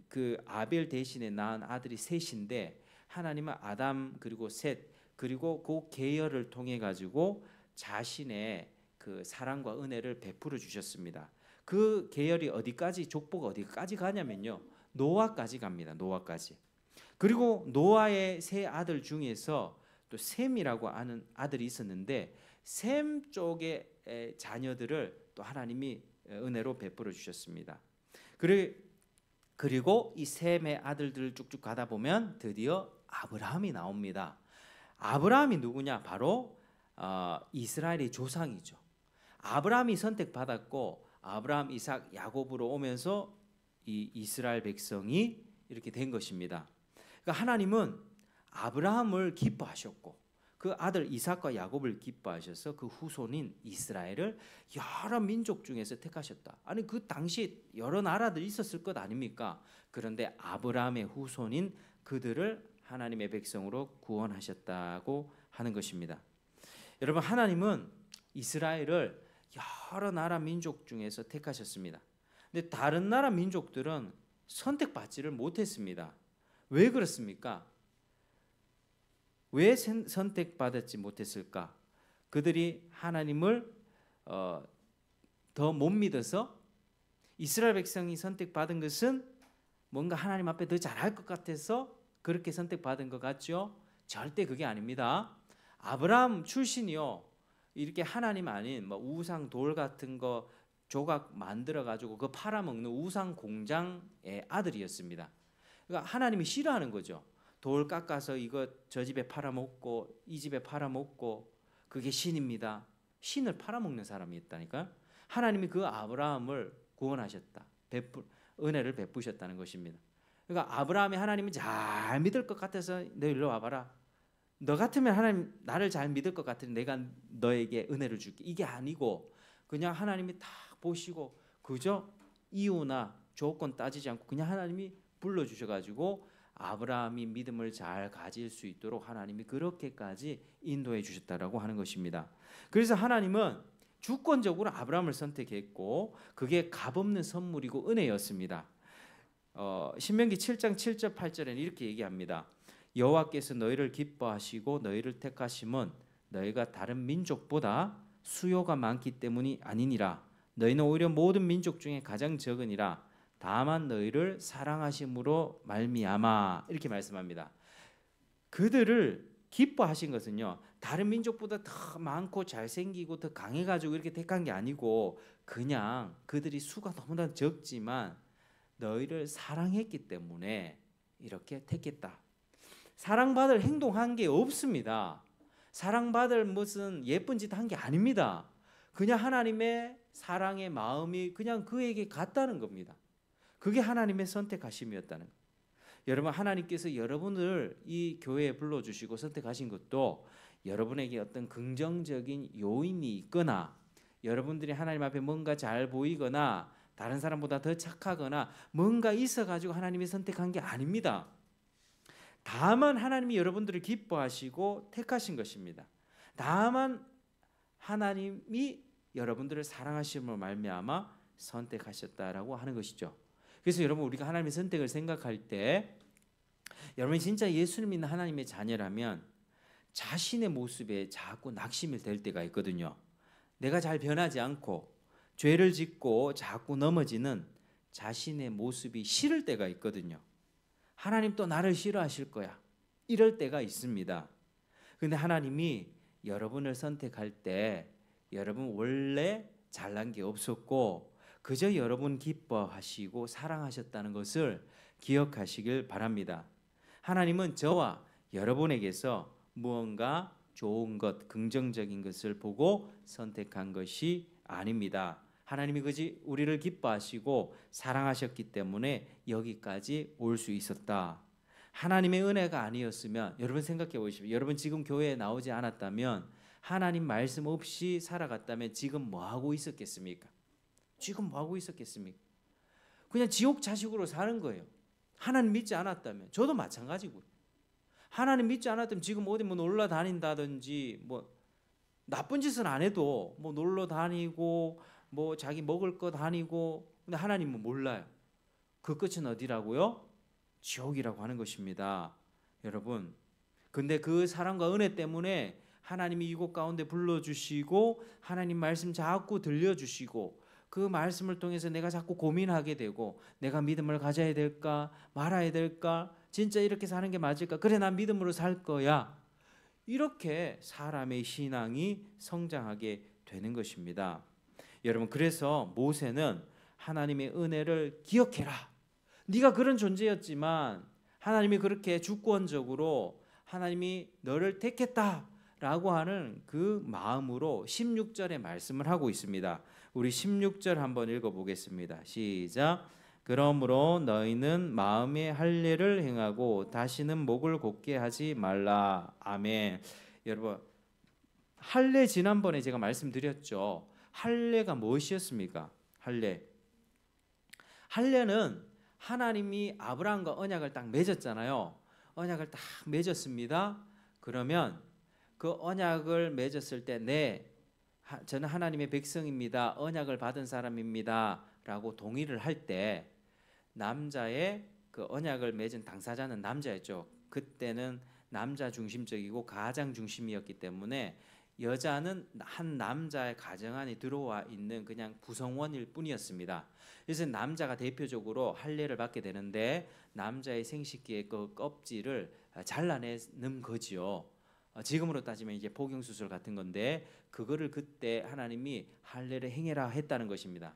그 아벨 대신에 낳은 아들이 셋인데 하나님은 아담 그리고 셋 그리고 그 계열을 통해 가지고 자신의 그 사랑과 은혜를 베풀어 주셨습니다. 그 계열이 어디까지, 족보가 어디까지 가냐면요, 노아까지 갑니다. 노아까지. 그리고 노아의 세 아들 중에서 또 셈이라고 하는 아들이 있었는데 셈 쪽의 자녀들을 또 하나님이 은혜로 베풀어 주셨습니다. 그리고 이 셈의 아들들을 쭉쭉 가다 보면 드디어 아브라함이 나옵니다. 아브라함이 누구냐? 바로 이스라엘의 조상이죠. 아브라함이 선택받았고 아브라함, 이삭, 야곱으로 오면서 이 이스라엘 백성이 이렇게 된 것입니다. 그러니까 하나님은 아브라함을 기뻐하셨고 그 아들 이삭과 야곱을 기뻐하셔서 그 후손인 이스라엘을 여러 민족 중에서 택하셨다. 아니, 그 당시 여러 나라들이 있었을 것 아닙니까? 그런데 아브라함의 후손인 그들을 하나님의 백성으로 구원하셨다고 하는 것입니다. 여러분, 하나님은 이스라엘을 여러 나라 민족 중에서 택하셨습니다. 근데 다른 나라 민족들은 선택받지를 못했습니다. 왜 그렇습니까? 왜 선택받지 못했을까? 그들이 하나님을 더 못 믿어서, 이스라엘 백성이 선택받은 것은 뭔가 하나님 앞에 더 잘할 것 같아서 그렇게 선택받은 것 같죠? 절대 그게 아닙니다. 아브라함 출신이요, 이렇게 하나님 아닌 뭐 우상 돌 같은 거 조각 만들어 가지고 그 팔아먹는 우상 공장의 아들이었습니다. 그러니까 하나님이 싫어하는 거죠. 돌 깎아서 이거 저 집에 팔아먹고 이 집에 팔아먹고 그게 신입니다. 신을 팔아먹는 사람이 있다니까. 하나님이 그 아브라함을 구원하셨다. 은혜를 베푸셨다는 것입니다. 그러니까 아브라함이 하나님을 잘 믿을 것 같아서 너 일로 와봐라. 너 같으면 하나님 나를 잘 믿을 것 같으니 내가 너에게 은혜를 줄게. 이게 아니고 그냥 하나님이 다 보시고 그저 이유나 조건 따지지 않고 그냥 하나님이 불러주셔가지고 아브라함이 믿음을 잘 가질 수 있도록 하나님이 그렇게까지 인도해 주셨다라고 하는 것입니다. 그래서 하나님은 주권적으로 아브라함을 선택했고 그게 값없는 선물이고 은혜였습니다. 신명기 7장 7절 8절에는 이렇게 얘기합니다. 여호와께서 너희를 기뻐하시고 너희를 택하심은 너희가 다른 민족보다 수요가 많기 때문이 아니니라. 너희는 오히려 모든 민족 중에 가장 적으니라. 다만 너희를 사랑하심으로 말미암아. 이렇게 말씀합니다. 그들을 기뻐하신 것은요, 다른 민족보다 더 많고 잘생기고 더 강해가지고 이렇게 택한 게 아니고 그냥 그들이 수가 너무나 적지만 너희를 사랑했기 때문에 이렇게 택했다. 사랑받을 행동한 게 없습니다. 사랑받을 무슨 예쁜 짓 한 게 아닙니다. 그냥 하나님의 사랑의 마음이 그냥 그에게 갔다는 겁니다. 그게 하나님의 선택하심이었다는 거예요. 여러분 하나님께서 여러분을 이 교회에 불러주시고 선택하신 것도 여러분에게 어떤 긍정적인 요인이 있거나 여러분들이 하나님 앞에 뭔가 잘 보이거나 다른 사람보다 더 착하거나 뭔가 있어가지고 하나님이 선택한 게 아닙니다. 다만 하나님이 여러분들을 기뻐하시고 택하신 것입니다. 다만 하나님이 여러분들을 사랑하심으로 말미암아 선택하셨다라고 하는 것이죠. 그래서 여러분 우리가 하나님의 선택을 생각할 때 여러분이 진짜 예수를 믿는 하나님의 자녀라면 자신의 모습에 자꾸 낙심이 될 때가 있거든요. 내가 잘 변하지 않고 죄를 짓고 자꾸 넘어지는 자신의 모습이 싫을 때가 있거든요. 하나님 또 나를 싫어하실 거야. 이럴 때가 있습니다. 근데 하나님이 여러분을 선택할 때 여러분 원래 잘난 게 없었고 그저 여러분 기뻐하시고 사랑하셨다는 것을 기억하시길 바랍니다. 하나님은 저와 여러분에게서 무언가 좋은 것, 긍정적인 것을 보고 선택한 것이 아닙니다. 하나님이 그지 우리를 기뻐하시고 사랑하셨기 때문에 여기까지 올 수 있었다. 하나님의 은혜가 아니었으면 여러분 생각해 보십시오. 여러분 지금 교회에 나오지 않았다면 하나님 말씀 없이 살아갔다면 지금 뭐 하고 있었겠습니까? 지금 뭐 하고 있었겠습니까? 그냥 지옥 자식으로 사는 거예요. 하나님 믿지 않았다면 저도 마찬가지고요. 하나님 믿지 않았다면 지금 어디 뭐 놀러 다닌다든지 뭐 나쁜 짓은 안 해도 뭐 놀러 다니고 뭐 자기 먹을 거 다니고 근데 하나님은 몰라요. 그 끝은 어디라고요? 지옥이라고 하는 것입니다. 여러분. 근데 그 사랑과 은혜 때문에 하나님이 이곳 가운데 불러주시고 하나님 말씀 자꾸 들려주시고 그 말씀을 통해서 내가 자꾸 고민하게 되고 내가 믿음을 가져야 될까 말아야 될까 진짜 이렇게 사는 게 맞을까 그래 난 믿음으로 살 거야 이렇게 사람의 신앙이 성장하게 되는 것입니다. 여러분 그래서 모세는 하나님의 은혜를 기억해라. 네가 그런 존재였지만 하나님이 그렇게 주권적으로 하나님이 너를 택했다라고 하는 그 마음으로 16절의 말씀을 하고 있습니다. 우리 16절 한번 읽어보겠습니다. 시작. 그러므로 너희는 마음에 할례를 행하고 다시는 목을 곧게 하지 말라. 아멘. 여러분 할례 지난번에 제가 말씀드렸죠. 할례가 무엇이었습니까? 할례는 하나님이 아브라함과 언약을 딱 맺었잖아요. 언약을 딱 맺었습니다. 그러면 그 언약을 맺었을 때 저는 하나님의 백성입니다. 언약을 받은 사람입니다. 라고 동의를 할 때 남자의 그 언약을 맺은 당사자는 남자였죠. 그때는 남자 중심적이고 가장 중심이었기 때문에 여자는 한 남자의 가정 안에 들어와 있는 그냥 구성원일 뿐이었습니다. 그래서 남자가 대표적으로 할례를 받게 되는데 남자의 생식기의 그 껍질을 잘라내는 거지요. 지금으로 따지면 이제 복용 수술 같은 건데 그거를 그때 하나님이 할례를 행해라 했다는 것입니다.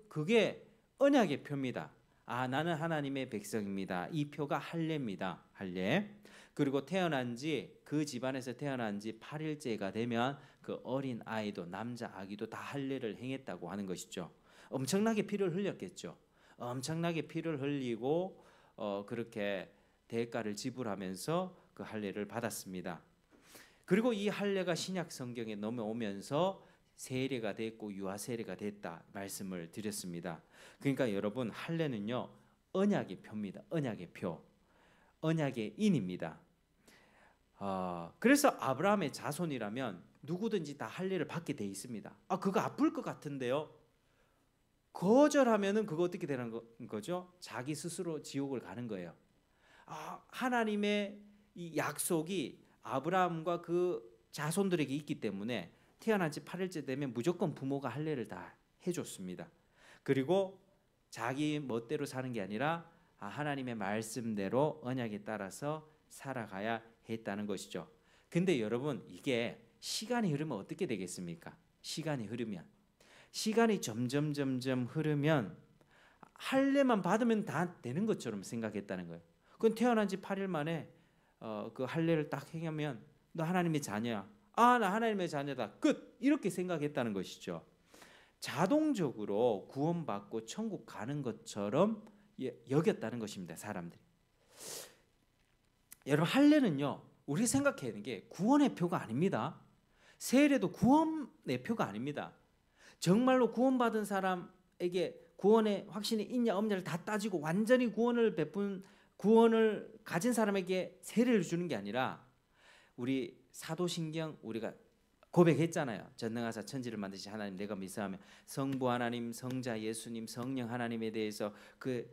그게 언약의 표입니다. 아 나는 하나님의 백성입니다. 이 표가 할례입니다. 할례. 그리고 그 집안에서 태어난 지 8일째가 되면 그 어린 아이도 남자 아기도 다 할례를 행했다고 하는 것이죠. 엄청나게 피를 흘렸겠죠. 엄청나게 피를 흘리고 그렇게 대가를 지불하면서 그 할례를 받았습니다. 그리고 이 할례가 신약 성경에 넘어오면서 세례가 됐고 유아 세례가 됐다 말씀을 드렸습니다. 그러니까 여러분 할례는요 언약의 표입니다. 언약의 표, 언약의 인입니다. 그래서 아브라함의 자손이라면 누구든지 다 할례를 받게 돼 있습니다. 그거 아플 것 같은데요. 거절하면은 그거 어떻게 되는 거죠? 자기 스스로 지옥을 가는 거예요. 하나님의 이 약속이 아브라함과 그 자손들에게 있기 때문에 태어난 지 8일째 되면 무조건 부모가 할례를 다 해줬습니다. 그리고 자기 멋대로 사는 게 아니라 하나님의 말씀대로 언약에 따라서 살아가야 했다는 것이죠. 근데 여러분 이게 시간이 흐르면 어떻게 되겠습니까? 시간이 점점 흐르면 할례만 받으면 다 되는 것처럼 생각했다는 거예요. 그건 태어난 지 8일 만에 그 할례를 딱 행하면 너 하나님의 자녀야. 나 하나님의 자녀다. 끝. 이렇게 생각했다는 것이죠. 자동적으로 구원받고 천국 가는 것처럼 여겼다는 것입니다. 사람들이. 여러분, 할례는요, 우리가 생각해야 하는 게 구원의 표가 아닙니다. 세례도 구원의 표가 아닙니다. 정말로 구원받은 사람에게 구원의 확신이 있냐 없냐를 다 따지고 완전히 구원을 가진 사람에게 세례를 주는 게 아니라, 우리 사도신경 우리가 고백했잖아요. 전능하사 천지를 만드신 하나님 내가 믿사오며 성부 하나님, 성자 예수님, 성령 하나님에 대해서 그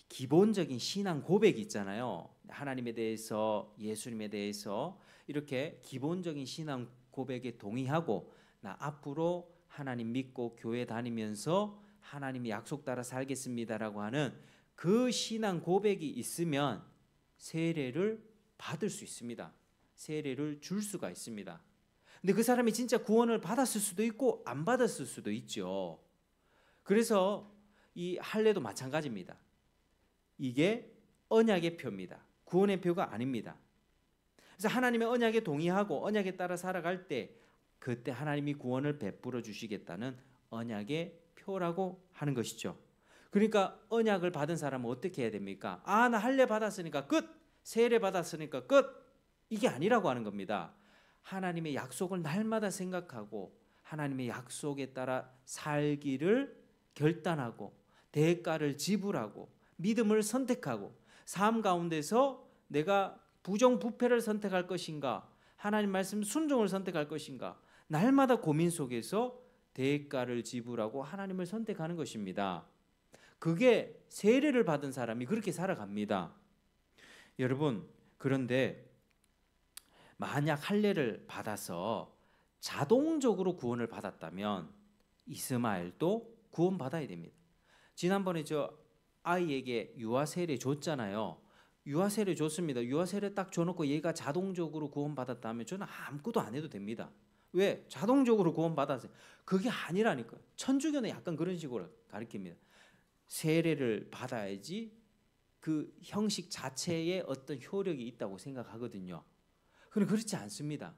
기본적인 신앙 고백이 있잖아요. 하나님에 대해서, 예수님에 대해서 이렇게 기본적인 신앙 고백에 동의하고, 나 앞으로 하나님 믿고 교회 다니면서 하나님의 약속 따라 살겠습니다라고 하는 그 신앙 고백이 있으면 세례를 받을 수 있습니다. 세례를 줄 수가 있습니다. 근데 그 사람이 진짜 구원을 받았을 수도 있고 안 받았을 수도 있죠. 그래서 이 할례도 마찬가지입니다. 이게 언약의 표입니다. 구원의 표가 아닙니다. 그래서 하나님의 언약에 동의하고 언약에 따라 살아갈 때, 그때 하나님이 구원을 베풀어 주시겠다는 언약의 표라고 하는 것이죠. 그러니까 언약을 받은 사람은 어떻게 해야 됩니까? 나 할례 받았으니까 끝, 세례 받았으니까 끝, 이게 아니라고 하는 겁니다. 하나님의 약속을 날마다 생각하고 하나님의 약속에 따라 살기를 결단하고 대가를 지불하고 믿음을 선택하고, 삶 가운데서 내가 부정부패를 선택할 것인가, 하나님 말씀 순종을 선택할 것인가, 날마다 고민 속에서 대가를 지불하고 하나님을 선택하는 것입니다. 그게 세례를 받은 사람이 그렇게 살아갑니다. 여러분, 그런데 만약 할례를 받아서 자동적으로 구원을 받았다면 이스마엘도 구원받아야 됩니다. 지난번에 저 아이에게 유아 세례 줬잖아요. 유아 세례 줬습니다. 유아 세례 딱 줘놓고 얘가 자동적으로 구원받았다면 저는 아무것도 안 해도 됩니다. 왜? 자동적으로 구원받았어요. 그게 아니라니까요. 천주교는 약간 그런 식으로 가르칩니다. 세례를 받아야지 그 형식 자체에 어떤 효력이 있다고 생각하거든요. 그런데 그렇지 않습니다.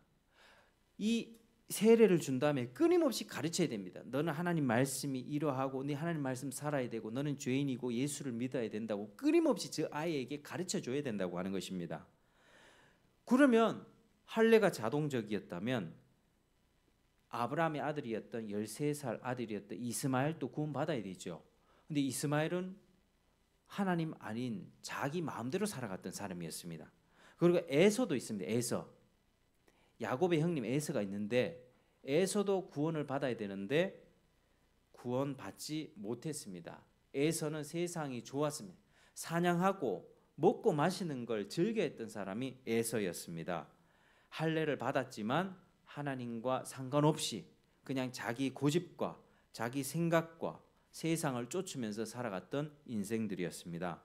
이 세례를 준 다음에 끊임없이 가르쳐야 됩니다. 너는 하나님 말씀이 이러하고 네 하나님 말씀 살아야 되고 너는 죄인이고 예수를 믿어야 된다고 끊임없이 저 아이에게 가르쳐줘야 된다고 하는 것입니다. 그러면 할례가 자동적이었다면 아브라함의 아들이었던 13살 아들이었던 이스마엘도 구원받아야 되죠. 근데 이스마엘은 하나님 아닌 자기 마음대로 살아갔던 사람이었습니다. 그리고 에서도 있습니다. 에서, 야곱의 형님 에서가 있는데 에서도 구원을 받아야 되는데 구원받지 못했습니다. 에서는 세상이 좋았습니다. 사냥하고 먹고 마시는 걸 즐겨했던 사람이 에서였습니다. 할례를 받았지만 하나님과 상관없이 그냥 자기 고집과 자기 생각과 세상을 쫓으면서 살아갔던 인생들이었습니다.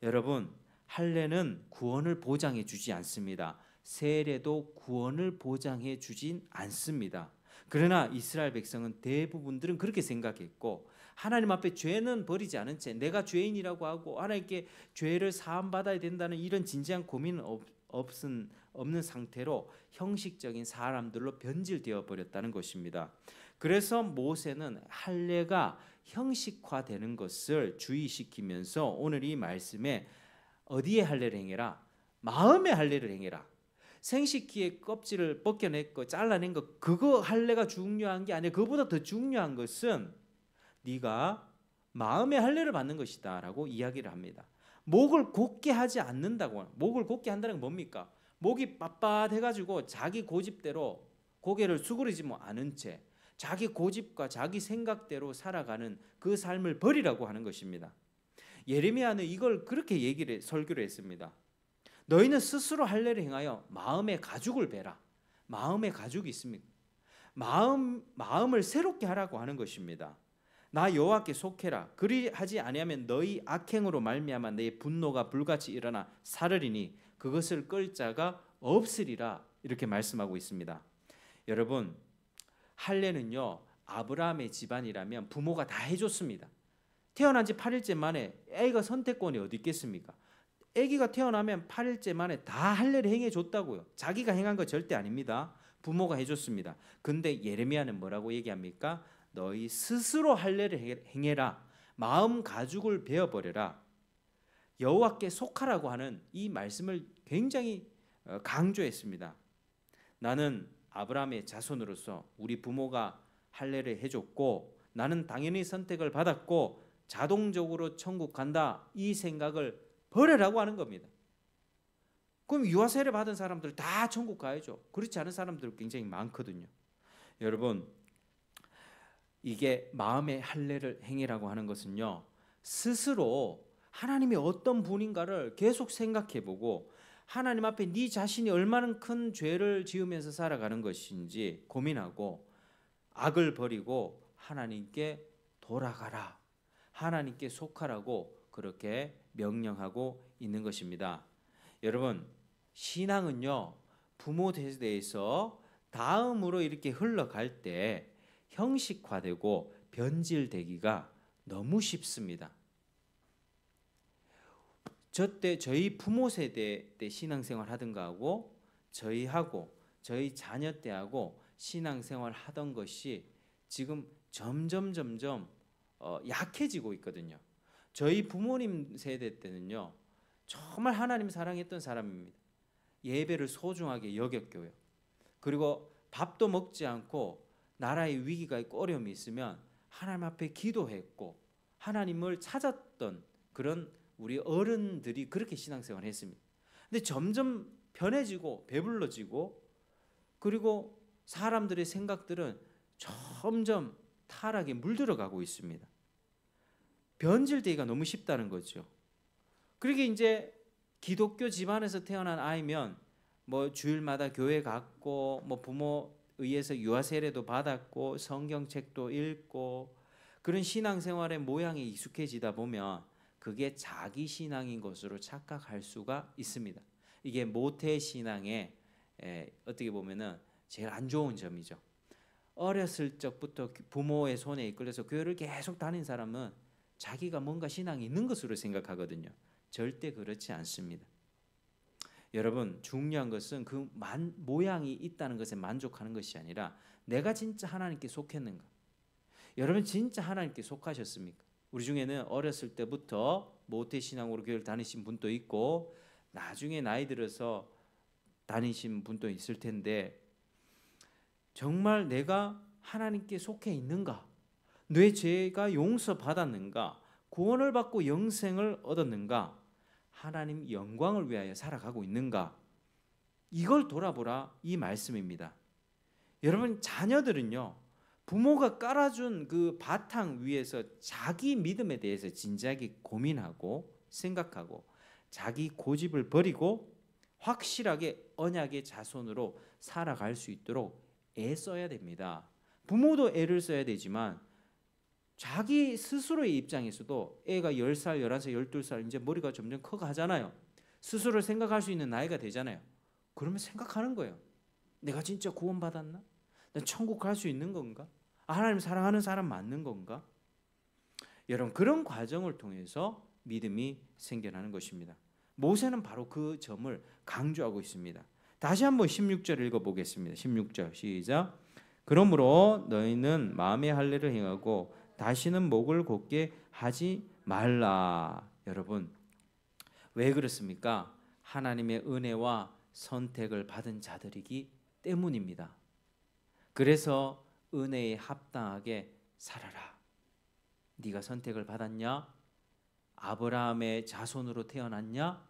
여러분, 할례는 구원을 보장해 주지 않습니다. 세례도 구원을 보장해 주진 않습니다. 그러나 이스라엘 백성은 대부분들은 그렇게 생각했고, 하나님 앞에 죄는 버리지 않은 채 내가 죄인이라고 하고 하나님께 죄를 사함받아야 된다는 이런 진지한 고민은 없는 상태로 형식적인 사람들로 변질되어 버렸다는 것입니다. 그래서 모세는 할례가 형식화되는 것을 주의시키면서 오늘 이 말씀에 어디에 할례를 행해라? 마음의 할례를 행해라. 생식기의 껍질을 벗겨냈고 잘라낸 거, 그거 할례가 중요한 게 아니라 그보다 더 중요한 것은 네가 마음의 할례를 받는 것이다 라고 이야기를 합니다. 목을 곧게 하지 않는다고. 목을 곧게 한다는 건 뭡니까? 목이 빳빳해가지고 자기 고집대로 고개를 수그리지 않은 채 자기 고집과 자기 생각대로 살아가는 그 삶을 버리라고 하는 것입니다. 예레미야는 이걸 그렇게 설교를 했습니다. 너희는 스스로 할례를 행하여 마음의 가죽을 베라. 마음의 가죽이 있습니까? 마음을 새롭게 하라고 하는 것입니다. 나 여호와께 속해라. 그리하지 아니하면 너희 악행으로 말미암아 내 분노가 불같이 일어나 사르리니 그것을 끌 자가 없으리라. 이렇게 말씀하고 있습니다. 여러분, 할례는요, 아브라함의 집안이라면 부모가 다 해줬습니다. 태어난 지 8일째 만에 애가 선택권이 어디 있겠습니까? 아기가 태어나면 8일째 만에 다 할례를 행해줬다고요. 자기가 행한 거 절대 아닙니다. 부모가 해줬습니다. 근데 예레미야는 뭐라고 얘기합니까? 너희 스스로 할례를 행해라. 마음 가죽을 베어버려라. 여호와께 속하라고 하는 이 말씀을 굉장히 강조했습니다. 나는 아브라함의 자손으로서 우리 부모가 할례를 해줬고 나는 당연히 선택을 받았고 자동적으로 천국 간다, 이 생각을 버리라고 하는 겁니다. 그럼 유아세례 받은 사람들 다 천국 가야죠. 그렇지 않은 사람들 굉장히 많거든요. 여러분, 이게 마음의 할례를 행위라고 하는 것은요, 스스로 하나님이 어떤 분인가를 계속 생각해보고 하나님 앞에 네 자신이 얼마나 큰 죄를 지으면서 살아가는 것인지 고민하고 악을 버리고 하나님께 돌아가라, 하나님께 속하라고 그렇게 명령하고 있는 것입니다. 여러분, 신앙은요, 부모 세대에서 다음으로 이렇게 흘러갈 때 형식화되고 변질되기가 너무 쉽습니다. 저때 저희 부모 세대 때 신앙생활 하던가 하고 저희하고 저희 자녀 때하고 신앙생활 하던 것이 지금 점점 약해지고 있거든요. 저희 부모님 세대 때는요, 정말 하나님 사랑했던 사람입니다. 예배를 소중하게 여겼고요. 그리고 밥도 먹지 않고 나라의 위기가 있고 어려움이 있으면 하나님 앞에 기도했고 하나님을 찾았던 그런 우리 어른들이 그렇게 신앙생활을 했습니다. 근데 점점 편해지고 배불러지고 그리고 사람들의 생각들은 점점 타락에 물들어가고 있습니다. 변질되기가 너무 쉽다는 거죠. 그러게 이제 기독교 집안에서 태어난 아이면 뭐 주일마다 교회 갔고 뭐 부모 의해서 유아세례도 받았고 성경책도 읽고 그런 신앙생활의 모양에 익숙해지다 보면 그게 자기 신앙인 것으로 착각할 수가 있습니다. 이게 모태 신앙의 어떻게 보면은 제일 안 좋은 점이죠. 어렸을 적부터 부모의 손에 이끌려서 교회를 계속 다닌 사람은 자기가 뭔가 신앙이 있는 것으로 생각하거든요. 절대 그렇지 않습니다. 여러분, 중요한 것은 그 모양이 있다는 것에 만족하는 것이 아니라 내가 진짜 하나님께 속했는가? 여러분 진짜 하나님께 속하셨습니까? 우리 중에는 어렸을 때부터 모태신앙으로 교회를 다니신 분도 있고 나중에 나이 들어서 다니신 분도 있을 텐데 정말 내가 하나님께 속해 있는가? 내 죄가 용서받았는가? 구원을 받고 영생을 얻었는가? 하나님 영광을 위하여 살아가고 있는가? 이걸 돌아보라, 이 말씀입니다. 여러분, 자녀들은요, 부모가 깔아준 그 바탕 위에서 자기 믿음에 대해서 진지하게 고민하고 생각하고 자기 고집을 버리고 확실하게 언약의 자손으로 살아갈 수 있도록 애써야 됩니다. 부모도 애를 써야 되지만 자기 스스로의 입장에서도 애가 10살, 11살, 12살 이제 머리가 점점 커가잖아요. 스스로 생각할 수 있는 나이가 되잖아요. 그러면 생각하는 거예요. 내가 진짜 구원받았나? 난 천국 갈 수 있는 건가? 하나님 사랑하는 사람 맞는 건가? 여러분, 그런 과정을 통해서 믿음이 생겨나는 것입니다. 모세는 바로 그 점을 강조하고 있습니다. 다시 한번 16절 읽어보겠습니다. 16절 시작. 그러므로 너희는 마음의 할례를 행하고 다시는 목을 곧게 하지 말라. 여러분, 왜 그렇습니까? 하나님의 은혜와 선택을 받은 자들이기 때문입니다. 그래서 은혜에 합당하게 살아라. 네가 선택을 받았냐? 아브라함의 자손으로 태어났냐?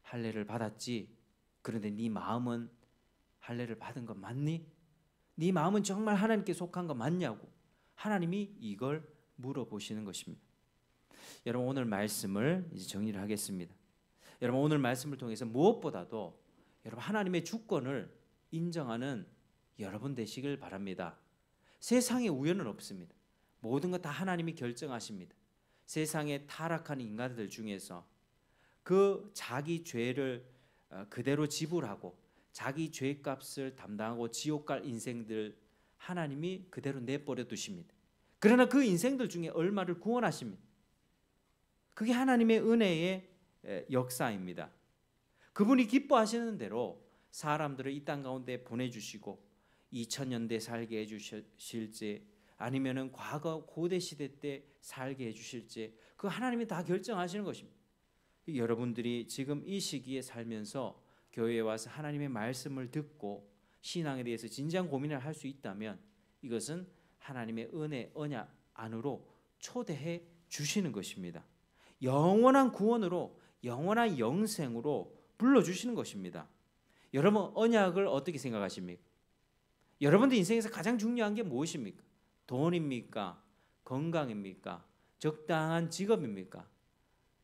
할례를 받았지. 그런데 네 마음은 할례를 받은 것 맞니? 네 마음은 정말 하나님께 속한 것 맞냐고 하나님이 이걸 물어보시는 것입니다. 여러분, 오늘 말씀을 이제 정리를 하겠습니다. 여러분, 오늘 말씀을 통해서 무엇보다도 여러분 하나님의 주권을 인정하는 여러분 되시길 바랍니다. 세상에 우연은 없습니다. 모든 것 다 하나님이 결정하십니다. 세상에 타락한 인간들 중에서 그 자기 죄를 그대로 지불하고 자기 죄값을 담당하고 지옥 갈 인생들 하나님이 그대로 내버려 두십니다. 그러나 그 인생들 중에 얼마를 구원하십니다. 그게 하나님의 은혜의 역사입니다. 그분이 기뻐하시는 대로 사람들을 이 땅 가운데 보내주시고 2000년대 살게 해주실지 아니면은 과거 고대 시대 때 살게 해주실지 그 하나님이 다 결정하시는 것입니다. 여러분들이 지금 이 시기에 살면서 교회에 와서 하나님의 말씀을 듣고 신앙에 대해서 진지한 고민을 할 수 있다면 이것은 하나님의 은혜, 언약 안으로 초대해 주시는 것입니다. 영원한 구원으로, 영원한 영생으로 불러주시는 것입니다. 여러분, 언약을 어떻게 생각하십니까? 여러분들 인생에서 가장 중요한 게 무엇입니까? 돈입니까? 건강입니까? 적당한 직업입니까?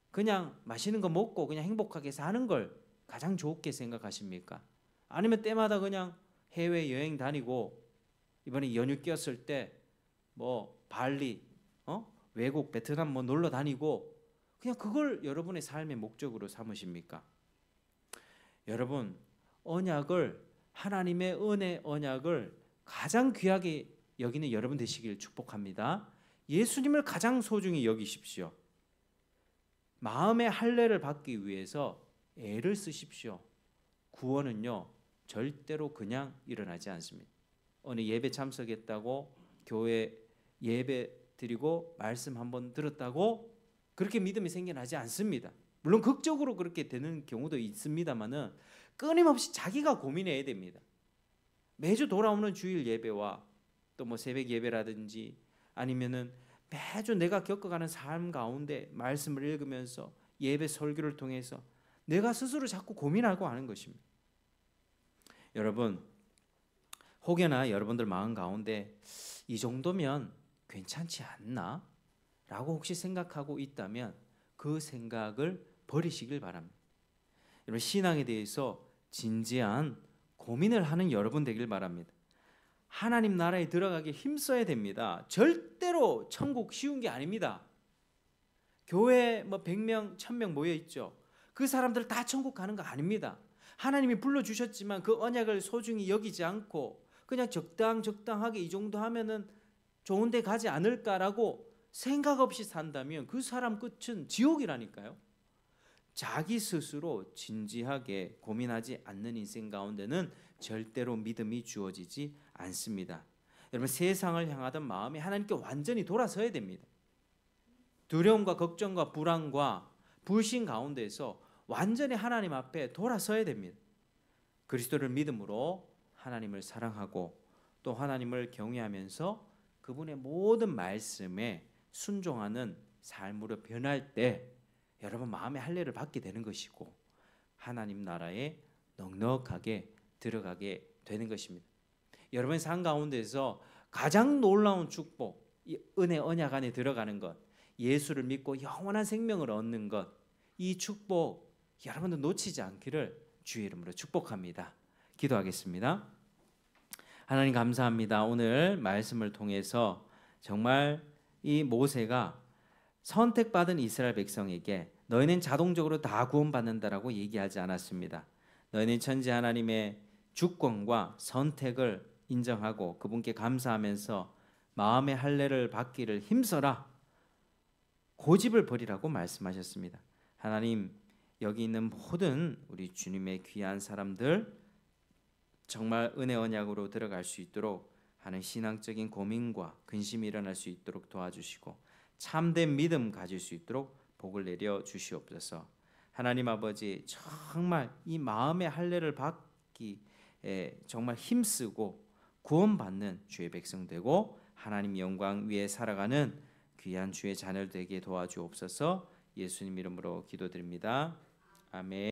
그냥 맛있는 거 먹고 그냥 행복하게 사는 걸 가장 좋게 생각하십니까? 아니면 때마다 그냥 해외 여행 다니고 이번에 연휴 꼈을 때 뭐 발리, 외국 베트남 뭐 놀러 다니고 그냥 그걸 여러분의 삶의 목적으로 삼으십니까? 여러분, 언약을, 하나님의 은혜 언약을 가장 귀하게 여기는 여러분 되시길 축복합니다. 예수님을 가장 소중히 여기십시오. 마음의 할례를 받기 위해서 애를 쓰십시오. 구원은요, 절대로 그냥 일어나지 않습니다. 어느 예배 참석했다고, 교회 예배 드리고 말씀 한번 들었다고 그렇게 믿음이 생겨나지 않습니다. 물론 극적으로 그렇게 되는 경우도 있습니다만은 끊임없이 자기가 고민해야 됩니다. 매주 돌아오는 주일 예배와 또 뭐 새벽 예배라든지 아니면은 매주 내가 겪어가는 삶 가운데 말씀을 읽으면서 예배 설교를 통해서 내가 스스로 자꾸 고민하고 하는 것입니다. 여러분, 혹여나 여러분들 마음 가운데 이 정도면 괜찮지 않나? 라고 혹시 생각하고 있다면 그 생각을 버리시길 바랍니다. 여러분, 신앙에 대해서 진지한 고민을 하는 여러분 되길 바랍니다. 하나님 나라에 들어가기 힘써야 됩니다. 절대로 천국 쉬운 게 아닙니다. 교회 뭐 100명, 1000명 모여 있죠. 그 사람들 다 천국 가는 거 아닙니다. 하나님이 불러주셨지만 그 언약을 소중히 여기지 않고 그냥 적당하게 이 정도 하면은 좋은 데 가지 않을까라고 생각 없이 산다면 그 사람 끝은 지옥이라니까요. 자기 스스로 진지하게 고민하지 않는 인생 가운데는 절대로 믿음이 주어지지 않습니다. 여러분, 세상을 향하던 마음이 하나님께 완전히 돌아서야 됩니다. 두려움과 걱정과 불안과 불신 가운데서 완전히 하나님 앞에 돌아서야 됩니다. 그리스도를 믿음으로 하나님을 사랑하고 또 하나님을 경외하면서 그분의 모든 말씀에 순종하는 삶으로 변할 때 여러분 마음의 할례를 받게 되는 것이고 하나님 나라에 넉넉하게 들어가게 되는 것입니다. 여러분의 삶 가운데서 가장 놀라운 축복, 이 은혜 언약 안에 들어가는 것, 예수를 믿고 영원한 생명을 얻는 것, 이 축복 여러분들 놓치지 않기를 주의 이름으로 축복합니다. 기도하겠습니다. 하나님 감사합니다. 오늘 말씀을 통해서 정말 이 모세가 선택받은 이스라엘 백성에게 너희는 자동적으로 다 구원받는다라고 얘기하지 않았습니다. 너희는 천지 하나님의 주권과 선택을 인정하고 그분께 감사하면서 마음의 할례를 받기를 힘써라, 고집을 버리라고 말씀하셨습니다. 하나님, 여기 있는 모든 우리 주님의 귀한 사람들 정말 은혜 언약으로 들어갈 수 있도록 하는 신앙적인 고민과 근심이 일어날 수 있도록 도와주시고 참된 믿음 가질 수 있도록 복을 내려 주시옵소서. 하나님 아버지, 정말 이 마음의 할례를 받기에 정말 힘쓰고 구원받는 주의 백성 되고 하나님 영광 위에 살아가는 귀한 주의 자녀 되게 도와주옵소서. 예수님 이름으로 기도드립니다. 아멘.